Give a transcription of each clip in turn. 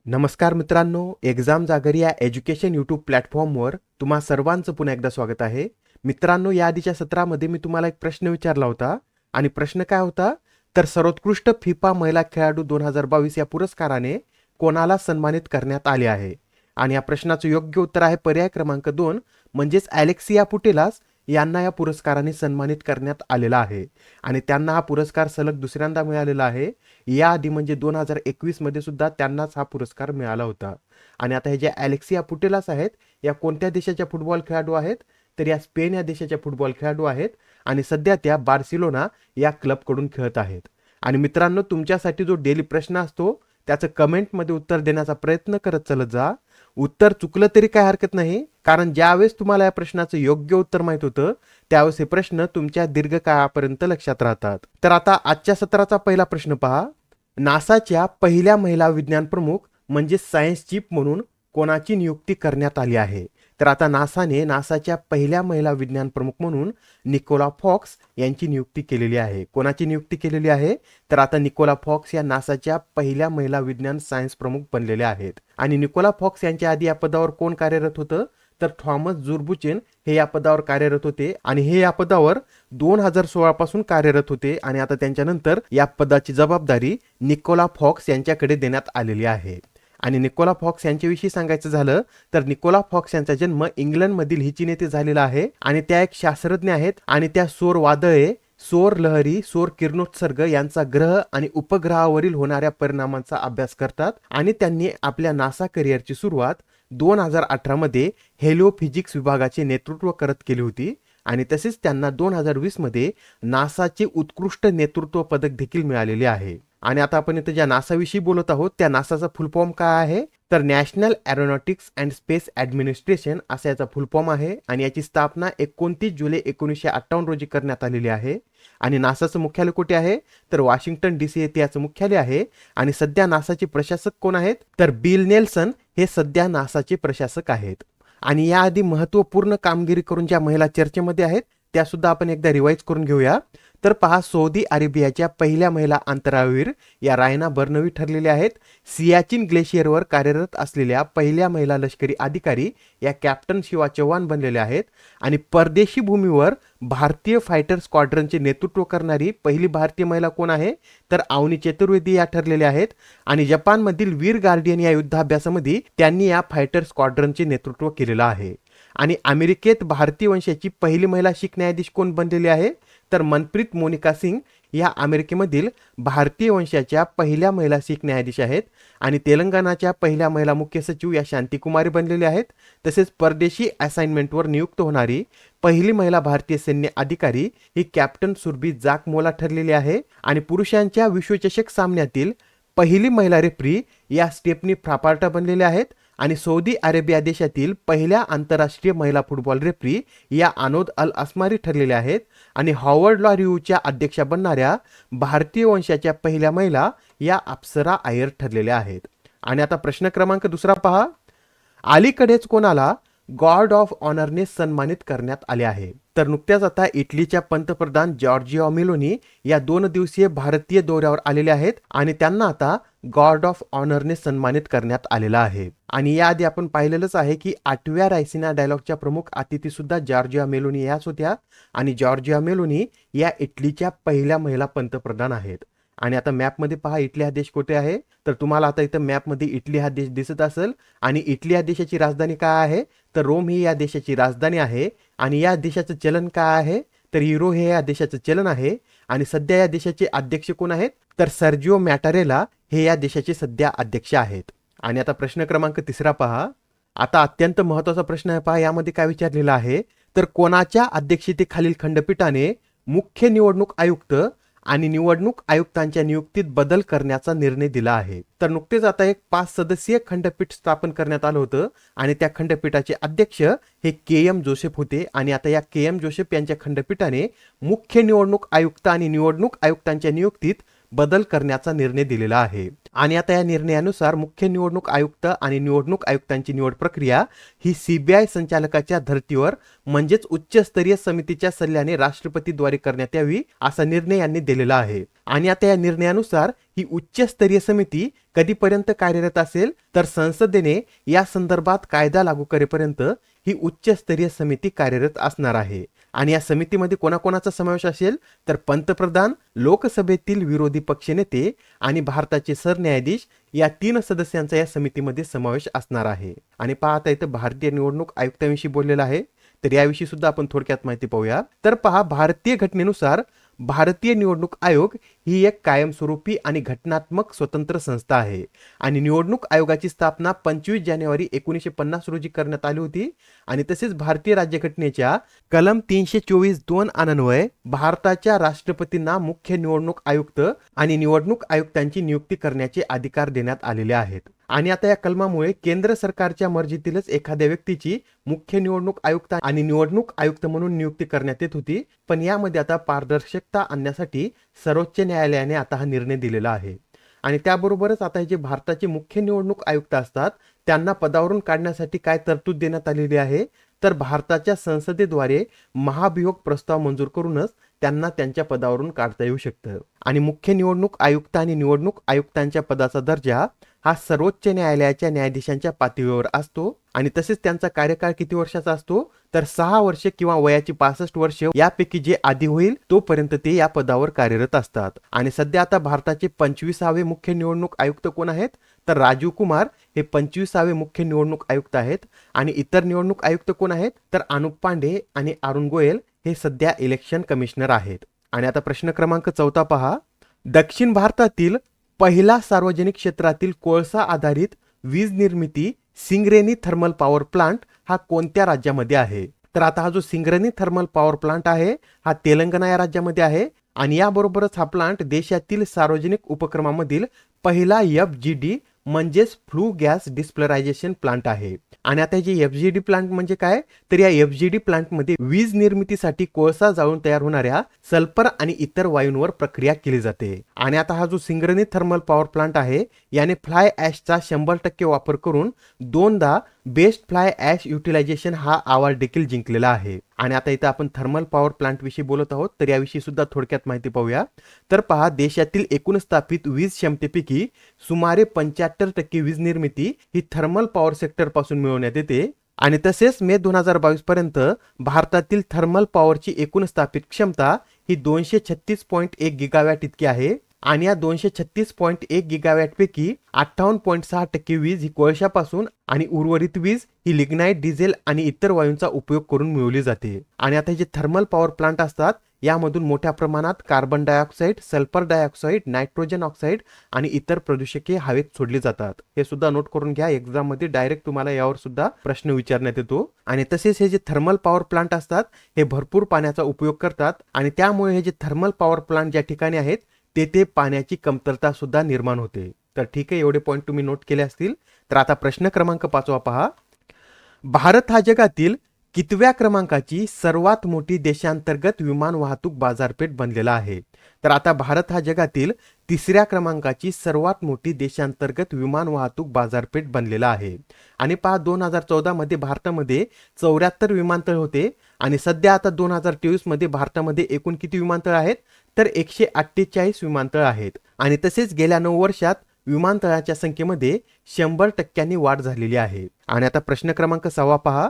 नमस्कार मित्रांनो, एक्झाम जागर या एज्युकेशन यूट्यूब प्लॅटफॉर्मवर तुम्हा सर्वांचं पुन्हा एकदा स्वागत आहे. मित्रांनो, या आधीच्या सत्रामध्ये मी तुम्हाला एक प्रश्न विचारला होता आणि प्रश्न काय होता, तर सर्वोत्कृष्ट फिफा महिला खेळाडू 2022 या पुरस्काराने कोणाला सन्मानित करण्यात आले आहे. आणि या प्रश्नाचं योग्य उत्तर आहे पर्याय क्रमांक 2 म्हणजेच अलेक्सिया पुटेलास यांना या पुरस्काराने सन्मानित करण्यात आलेला आहे. आणि त्यांना हा पुरस्कार सलग दुसऱ्यांदा मिळालेला आहे. याआधी म्हणजे 2021 मध्ये सुद्धा त्यांनाच हा पुरस्कार मिळाला होता. आणि आता हे जे अलेक्सिया पुटेलास आहेत, या कोणत्या देशाच्या फुटबॉल खेळाडू आहेत, तर या स्पेन या देशाच्या फुटबॉल खेळाडू आहेत आणि सध्या त्या बार्सिलोना या क्लबकडून खेळत आहेत. आणि मित्रांनो, तुमच्यासाठी जो डेली प्रश्न असतो त्याचं कमेंटमध्ये उत्तर देण्याचा प्रयत्न करत चलत जा. उत्तर चुकलं तरी काय हरकत नाही, कारण ज्यावेळेस तुम्हाला या प्रश्नाचं योग्य उत्तर माहित होतं त्यावेळेस हे प्रश्न तुमच्या दीर्घकाळापर्यंत लक्षात राहतात. तर आता आजच्या सत्राचा पहिला प्रश्न पहा. नासाच्या पहिल्या महिला विज्ञान प्रमुख म्हणजे सायन्स चीफ म्हणून कोणाची नियुक्ती करण्यात आली आहे. तर आता नासाच्या पहिल्या महिला विज्ञान प्रमुख म्हणून निकोला फॉक्स यांची नियुक्ती केलेली आहे. कोणाची नियुक्ती केलेली आहे, तर आता निकोला फॉक्स या नासाच्या पहिल्या महिला विज्ञान सायन्स प्रमुख बनलेल्या आहेत. आणि निकोला फॉक्स यांच्या आधी या पदावर कोण कार्यरत होतं, तर थॉमस जुरबुचेन हे या पदावर कार्यरत होते आणि हे या पदावर 2016 पासून कार्यरत होते. आणि आता त्यांच्यानंतर या पदाची जबाबदारी निकोला फॉक्स यांच्याकडे देण्यात आलेली आहे. आणि निकोला फॉक्स यांच्याविषयी सांगायचं झालं तर निकोला फॉक्स यांचा जन्म इंग्लंडमधील हिचिन येथे झालेला आहे. आणि त्या एक शास्त्रज्ञ आहेत आणि त्या सौर वादळे, सौर लहरी, सौर किरणोत्सर्ग यांचा ग्रह आणि उपग्रहावरील होणाऱ्या परिणामांचा अभ्यास करतात. आणि त्यांनी आपल्या नासा करिअरची सुरुवात 2018 मध्ये हेलिओफिजिक्स विभागाचे नेतृत्व करत केली होती. आणि तसेच त्यांना 2020 मध्ये नासाचे उत्कृष्ट नेतृत्व पदक देखील मिळालेले आहे. आणि आता आपण इथे ज्या नासाविषयी बोलत आहोत त्या नासाचा फुल फॉर्म काय आहे, तर national aeronautics and space administration असा याचा फुल फॉर्म आहे. आणि याची स्थापना 29 जुलै 1958 रोजी करण्यात आलेली आहे. आणि नासाचं मुख्यालय कुठे आहे, तर वॉशिंग्टन DC येथे याचं मुख्यालय आहे. आणि सध्या नासाचे प्रशासक कोण आहेत, तर बिल नेल्सन हे सध्या नासाचे प्रशासक आहेत. आणि याआधी महत्त्वपूर्ण कामगिरी करून ज्या महिला चर्चेमध्ये आहेत त्या सुद्धा आपण एकदा रिवाइज करून घेऊया. तर पहा, सौदी अरेबियाच्या पहिल्या महिला अंतराळवीर या रायना बर्नवी ठरलेल्या आहेत. सियाचिन ग्लेशियरवर कार्यरत असलेल्या पहिल्या महिला लष्करी अधिकारी या कॅप्टन शिवा चव्हाण बनलेल्या आहेत. आणि परदेशी भूमीवर भारतीय फायटर स्क्वॉड्रनचे नेतृत्व करणारी पहिली भारतीय महिला कोण आहे, तर अवनी चतुर्वेदी या ठरलेल्या आहेत. आणि जपानमधील वीर गार्डियन या युद्धाभ्यासामध्ये त्यांनी या फायटर स्क्वॉड्रनचे नेतृत्व केलेलं आहे. आणि अमेरिकेत भारतीय वंशाची पहिली महिला शीख न्यायाधीश कोण बनलेली आहे, तर मनप्रीत मोनिका सिंग या अमेरिकेमधील भारतीय वंशाच्या पहिल्या महिला शीख न्यायाधीश आहेत. आणि तेलंगणाच्या पहिल्या महिला मुख्य सचिव या शांतिकुमारी बनलेल्या आहेत. तसेच परदेशी असाइनमेंटवर नियुक्त होणारी पहिली महिला भारतीय सैन्य अधिकारी ही कॅप्टन सुरभी जाकमोला ठरलेली आहे. आणि पुरुषांच्या विश्वचषक सामन्यातील पहिली महिला रेफरी या स्टेफनी फ्रापार्टा बनलेल्या आहेत. आणि सौदी अरेबिया देशातील पहिल्या आंतरराष्ट्रीय महिला फुटबॉल रेफरी या अनोद अल अस्मारी ठरलेल्या आहेत. आणि हॉवर्ड लॉ रिव्ह्यूच्या अध्यक्षा बनणाऱ्या भारतीय वंशाच्या पहिल्या महिला या अप्सरा अय्यर ठरलेल्या आहेत. आणि आता प्रश्न क्रमांक दुसरा पहा. अलीकडेच कोणाला गॉर्ड ऑफ ऑनरने सन्मानित करण्यात आले आहे, तर नुकत्याच आता इटलीच्या पंतप्रधान जॉर्जिया मेलोनी या 2 दिवसीय भारतीय दौऱ्यावर आलेले आहेत. आणि त्यांना आता गॉर्ड ऑफ ऑनरने सन्मानित करण्यात आलेला आहे. आणि याआधी आपण पाहिलेलंच आहे की 8व्या रायसिना डायलॉगच्या प्रमुख अतिथी सुद्धा जॉर्जिया मेलोनी याच होत्या. आणि जॉर्जिया मेलोनी या इटलीच्या पहिल्या महिला पंतप्रधान आहेत. आणि आता मॅपमध्ये पहा, इटली हा देश कुठे आहे, तर तुम्हाला आता इथं मॅपमध्ये इटली हा देश दिसत असेल. आणि इटली या देशाची राजधानी काय आहे, तर रोम ही या देशाची राजधानी आहे. आणि या देशाचं चलन काय आहे, तर युरो हे या देशाचं चलन आहे. आणि सध्या या देशाचे अध्यक्ष कोण आहेत, तर सर्जिओ मॅटारेला हे या देशाचे सध्या अध्यक्ष आहेत. आणि आता प्रश्न क्रमांक तिसरा पहा. आता अत्यंत महत्त्वाचा प्रश्न आहे पहा, यामध्ये काय विचारलेलं आहे, तर कोणाच्या अध्यक्षतेखालील खंडपीठाने मुख्य निवडणूक आयुक्त आणि निवडणूक आयुक्तांच्या नियुक्तीत बदल करण्याचा निर्णय दिला आहे. तर नुकतेच आता एक 5 सदस्यीय खंडपीठ स्थापन करण्यात आलं होतं. आणि त्या खंडपीठाचे अध्यक्ष हे KM जोसेफ होते. आणि आता या KM जोसेफ यांच्या खंडपीठाने मुख्य निवडणूक आयुक्त आणि निवडणूक आयुक्तांच्या नियुक्तीत बदल करण्याचा निर्णय दिलेला आहे. आणि आता या निर्णयानुसार मुख्य निवडणूक आयुक्त आणि निवडणूक आयुक्तांची निवड प्रक्रिया ही सीबीआय संचालकाच्या धर्तीवर म्हणजेच उच्चस्तरीय समितीच्या सल्ल्याने राष्ट्रपतीद्वारे करण्यात यावी असा निर्णय यांनी दिलेला आहे. आणि आता या निर्णयानुसार ही उच्चस्तरीय समिती कधीपर्यंत कार्यरत असेल तर संसदेने या संदर्भात कायदा लागू करेपर्यंत ही उच्चस्तरीय समिती कार्यरत असणार आहे. आणि या समितीमध्ये कोणाकोणाचा समावेश असेल तर पंतप्रधान, लोकसभेतील विरोधी पक्षनेते आणि भारताचे सरन्यायाधीश या 3 सदस्यांचा या समितीमध्ये समावेश असणार आहे. आणि पाहता इथं भारतीय निवडणूक आयुक्तांविषयी बोललेलं आहे, तर याविषयी सुद्धा आपण थोडक्यात माहिती पाहूया. तर पहा, भारतीय घटनेनुसार भारतीय निवडणूक आयोग ही एक कायमस्वरूपी आणि घटनात्मक स्वतंत्र संस्था आहे. आणि निवडणूक आयोगाची स्थापना 25 जानेवारी 1950 रोजी करण्यात आली होती. आणि तसेच भारतीय राज्यघटनेच्या कलम 324(2) अन्वये भारताच्या राष्ट्रपतींना मुख्य निवडणूक आयुक्त आणि निवडणूक आयुक्तांची नियुक्ती करण्याचे अधिकार देण्यात आलेले आहेत. आणि आता या कलमामुळे केंद्र सरकारच्या मर्जीतीलच एखाद्या व्यक्तीची मुख्य निवडणूक आयुक्त आणि निवडणूक आयुक्त म्हणून नियुक्ती करण्यात येत होती. पण यामध्ये आता पारदर्शकता आणण्यासाठी सर्वोच्च न्यायालयाने आता हा निर्णय दिलेला आहे. आणि त्याबरोबरच आता हे जे भारताचे मुख्य निवडणूक आयुक्त असतात त्यांना पदावरून काढण्यासाठी काय तरतूद देण्यात आलेली आहे तर भारताच्या संसदेद्वारे महाभियोग प्रस्ताव मंजूर करूनच त्यांना त्यांच्या पदावरून काढता येऊ शकतं. आणि मुख्य निवडणूक आयुक्त आणि निवडणूक आयुक्तांच्या पदाचा दर्जा हा सर्वोच्च न्यायालयाच्या न्यायाधीशांच्या पातळीवर असतो. आणि तसेच त्यांचा कार्यकाळ किती वर्षाचा असतो तर 6 वर्षे किंवा वयाची 65 वर्षे यापैकी जे आधी होईल तोपर्यंत ते या पदावर कार्यरत असतात. आणि सध्या आता भारताचे 25वे मुख्य निवडणूक आयुक्त कोण आहेत तर राजीव कुमार हे 25वे मुख्य निवडणूक आयुक्त आहेत. आणि इतर निवडणूक आयुक्त कोण आहेत तर अनुप पांडे आणि अरुण गोयल हे सध्या इलेक्शन कमिशनर आहेत. आणि आता प्रश्न क्रमांक 14 पहा, दक्षिण भारतातील पहिला सार्वजनिक क्षेत्रातील कोळसा आधारित वीज निर्मिती सिंगरेनी थर्मल पॉवर प्लांट हा कोणत्या राज्यामध्ये आहे. तर आता हा जो सिंगरेनी थर्मल पॉवर प्लांट आहे हा तेलंगणा या राज्यामध्ये आहे. आणि याबरोबरच हा प्लांट देशातील सार्वजनिक उपक्रमामधील पहिला FGD म्हणजेच फ्लू गॅस डिस्प्लरायझेशन प्लांट आहे. आणि आता जे FGD प्लांट म्हणजे काय तर या FGD प्लांटमध्ये वीज निर्मितीसाठी कोळसा जाळून तयार होणाऱ्या सल्फर आणि इतर वायूंवर प्रक्रिया केली जाते. आणि आता हा जो सिंगरेनी थर्मल पॉवर प्लांट आहे याने फ्लाय ॲशचा 100% वापर करून 2दा बेस्ट फ्लाय ॲश युटिलायझेशन हा अवॉर्ड देखील जिंकलेला आहे. आणि आता इथं आपण थर्मल पॉवर प्लांट विषयी बोलत आहोत तर याविषयी सुद्धा थोडक्यात माहिती पाहूया. तर पहा, देशातील एकूण स्थापित वीज क्षमतेपैकी सुमारे 75% वीज निर्मिती ही थर्मल पॉवर सेक्टर पासून मिळवण्यात येते. आणि तसेच मे 2022 पर्यंत भारतातील थर्मल पॉवरची एकूण स्थापित क्षमता ही 236.1 गिगावॅट इतकी आहे. आणि या 236.1 गिगावॅट पैकी 58.6% वीज ही कोळशापासून आणि उर्वरित वीज ही लिग्नाइट, डिझेल आणि इतर वायूंचा उपयोग करून मिळवली जाते. आणि आता हे जे थर्मल पॉवर प्लांट असतात यामधून मोठ्या प्रमाणात carbon dioxide, sulphur dioxide, nitrogen oxide आणि इतर प्रदूषके हवेत सोडली जातात. हे सुद्धा नोट करून घ्या, एक्झाम मध्ये डायरेक्ट तुम्हाला यावर सुद्धा प्रश्न विचारण्यात येतो. आणि तसेच हे जे थर्मल पॉवर प्लांट असतात हे भरपूर पाण्याचा उपयोग करतात. आणि त्यामुळे हे जे थर्मल पॉवर प्लांट ज्या ठिकाणी आहेत तेथे पाण्याची कमतरता सुद्धा निर्माण होते. तर ठीक आहे, एवढे पॉईंट तुम्ही नोट केले असतील. तर आता प्रश्न क्रमांक 5 पहा, भारत हा जगातील कितव्या क्रमांकाची सर्वात मोठी देशांतर्गत विमान वाहतूक बाजारपेठ बनलेला आहे. तर आता भारत हा जगातील 3ऱ्या क्रमांकाची सर्वात मोठी देशांतर्गत विमान वाहतूक बाजारपेठ बनलेला आहे. आणि पहा, 2014 मध्ये भारतामध्ये 74 विमानतळ होते. आणि सध्या आता 2023 मध्ये भारतामध्ये एकूण किती विमानतळ आहेत तर 148 विमानतळ आहेत. आणि तसेच गेल्या 9 वर्षात विमानतळाच्या संख्येमध्ये 100% वाढ झालेली आहे. आणि आता प्रश्न क्रमांक 6 पहा,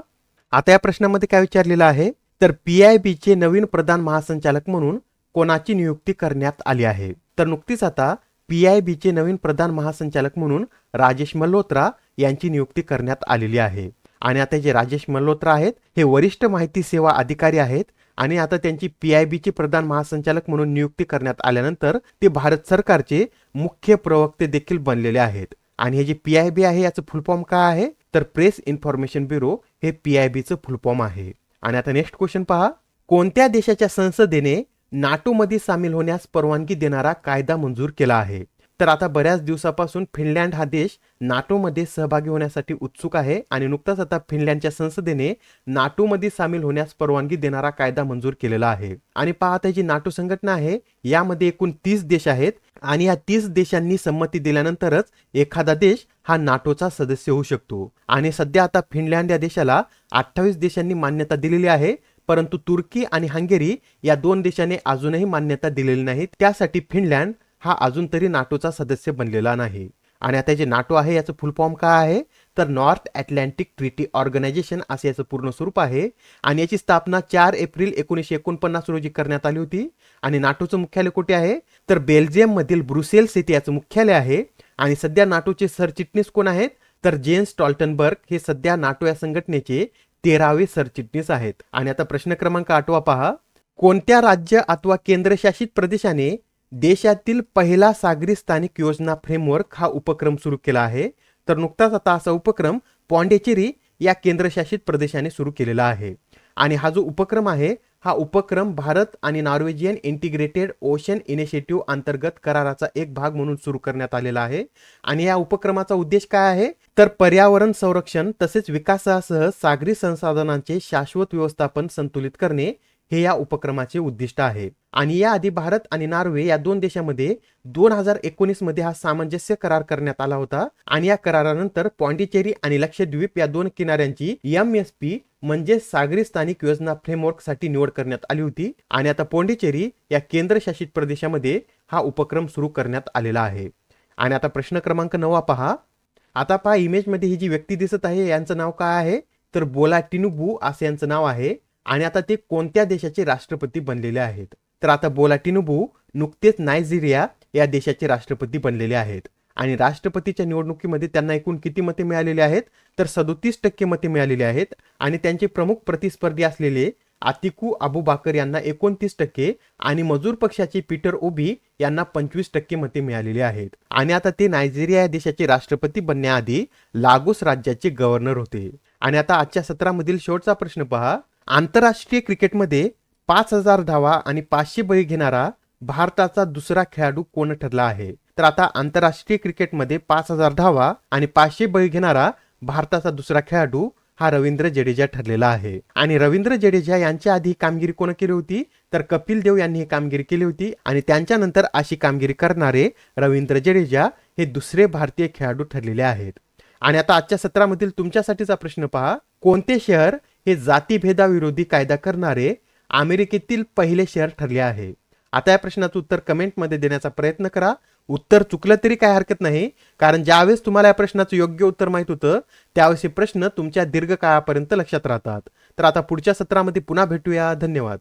आता या प्रश्नामध्ये काय विचारलेलं आहे तर PIBचे नवीन प्रधान महासंचालक म्हणून कोणाची नियुक्ती करण्यात आली आहे. तर नुकतीच आता PIBचे नवीन प्रधान महासंचालक म्हणून राजेश मल्होत्रा यांची नियुक्ती करण्यात आलेली आहे. आणि आता जे राजेश मल्होत्रा आहेत हे वरिष्ठ माहिती सेवा अधिकारी आहेत. आणि आता त्यांची PIBचे प्रधान महासंचालक म्हणून नियुक्ती करण्यात आल्यानंतर ते भारत सरकारचे मुख्य प्रवक्ते देखील बनलेले आहेत. आणि हे जे PIB आहे याचं फुल फॉर्म काय आहे तर प्रेस इन्फॉर्मेशन ब्युरो हे PIBचं फुल फॉर्म आहे. आणि आता नेक्स्ट क्वेश्चन पहा, कोणत्या देशाच्या संसदेने नाटोमध्ये सामील होण्यास परवानगी देणारा कायदा मंजूर केला आहे. तर आता बऱ्याच दिवसापासून फिनलँड हा देश नाटोमध्ये सहभागी होण्यासाठी उत्सुक आहे आणि नुकताच आता फिनलँडच्या संसदेने नाटोमध्ये सामील होण्यास परवानगी देणारा कायदा मंजूर केलेला आहे. आणि पाहता जी नाटो संघटना आहे यामध्ये एकूण 30 देश आहेत आणि या 30 देशांनी संमती दिल्यानंतरच एखादा देश हा नाटोचा सदस्य होऊ शकतो. आणि सध्या आता फिनलँड या देशाला 28 देशांनी मान्यता दिलेली आहे, परंतु तुर्की आणि हंगेरी या 2 देशांनी अजूनही मान्यता दिलेली नाही. त्यासाठी फिनलँड हा अजून तरी नाटोचा सदस्य बनलेला नाही. आणि आता जे नाटो आहे याचं फुल फॉर्म काय आहे तर नॉर्थ अटलांटिक ट्रीटी ऑर्गनायझेशन असे याचं पूर्ण स्वरूप आहे. आणि याची स्थापना 4 एप्रिल 1949 रोजी करण्यात आली होती. आणि नाटोचं मुख्यालय कुठे आहे तर बेल्जियम मधील ब्रुसेल्स येथे याचं मुख्यालय आहे. आणि सध्या नाटोचे सरचिटणीस कोण आहेत तर जेन्स स्टॉल्टनबर्ग हे सध्या नाटो या संघटनेचे 13वे सरचिटणीस आहेत. आणि आता प्रश्न क्रमांक 8 पहा, कोणत्या राज्य अथवा केंद्रशासित प्रदेशाने देशातील पहिला सागरी स्थानिक योजना फ्रेमवर्क हा उपक्रम सुरू केला आहे. तर नुकताच आता असा उपक्रम पॉंडिचेरी या केंद्रशासित प्रदेशाने सुरू केलेला आहे. आणि हा जो उपक्रम आहे हा उपक्रम भारत आणि नॉर्वेजियन इंटिग्रेटेड ओशन इनिशिएटिव्ह अंतर्गत कराराचा एक भाग म्हणून सुरू करण्यात आलेला आहे. आणि या उपक्रमाचा उद्देश काय आहे तर पर्यावरण संरक्षण तसेच विकासासह सागरी संसाधनांचे शाश्वत व्यवस्थापन संतुलित करणे हे या उपक्रमाचे उद्दिष्ट आहे. आणि याआधी भारत आणि नॉर्वे या 2 देशांमध्ये 2019 मध्ये हा सामंजस्य करार करण्यात आला होता. आणि या करारानंतर पॉंडिचेरी आणि लक्षद्वीप या 2 किनाऱ्यांची MSP म्हणजे सागरी स्थानिक योजना फ्रेमवर्क साठी निवड करण्यात आली होती. आणि आता पॉंडिचेरी या केंद्रशासित प्रदेशामध्ये हा उपक्रम सुरू करण्यात आलेला आहे. आणि आता प्रश्न क्रमांक 9 पहा, आता पहा इमेज मध्ये ही जी व्यक्ती दिसत आहे यांचं नाव काय आहे तर बोला टिनुबू असे यांचं नाव आहे. आणि आता ते कोणत्या देशाचे राष्ट्रपती बनलेले आहेत तर आता बोला टिनुबू नुकतेच नायजेरिया या देशाचे राष्ट्रपती बनलेले आहेत. आणि राष्ट्रपतीच्या निवडणुकीमध्ये त्यांना एकूण किती मते मिळालेली आहेत तर 37% मते मिळालेली आहेत. आणि त्यांचे प्रमुख प्रतिस्पर्धी असलेले आतिकू अबुबाकर यांना 29% आणि मजूर पक्षाचे पीटर ओबी यांना 25% मते मिळालेली आहेत. आणि आता ते नायजेरिया या देशाचे राष्ट्रपती बनण्याआधी लागोस राज्याचे गव्हर्नर होते. आणि आता आजच्या सत्रामधील शेवटचा प्रश्न पहा, आंतरराष्ट्रीय क्रिकेटमध्ये 5000 धावा आणि 500 बळी घेणारा भारताचा दुसरा खेळाडू कोण ठरला आहे तर आता आंतरराष्ट्रीय क्रिकेटमध्ये 5000 धावा आणि 500 बळी घेणारा भारताचा दुसरा खेळाडू हा रवींद्र जडेजा ठरलेला आहे. आणि रवींद्र जडेजा यांच्या आधी कामगिरी कोण केली होती तर कपिल देव यांनी ही कामगिरी केली होती. आणि त्यांच्यानंतर अशी कामगिरी करणारे रवींद्र जडेजा हे दुसरे भारतीय खेळाडू ठरलेले आहेत. आणि आता आजच्या सत्रामधील तुमच्यासाठीचा प्रश्न पहा, कोणते शहर हे जातीभेदाविरोधी कायदा करणारे अमेरिकेतील पहिले शहर ठरले आहे. आता या प्रश्नाचं उत्तर कमेंटमध्ये देण्याचा प्रयत्न करा. उत्तर चुकलं तरी काय हरकत नाही, कारण ज्यावेळेस तुम्हाला या प्रश्नाचं योग्य उत्तर माहित होतं त्यावेळेस हे प्रश्न तुमच्या दीर्घकाळापर्यंत लक्षात राहतात. तर आता पुढच्या सत्रामध्ये पुन्हा भेटूया. धन्यवाद.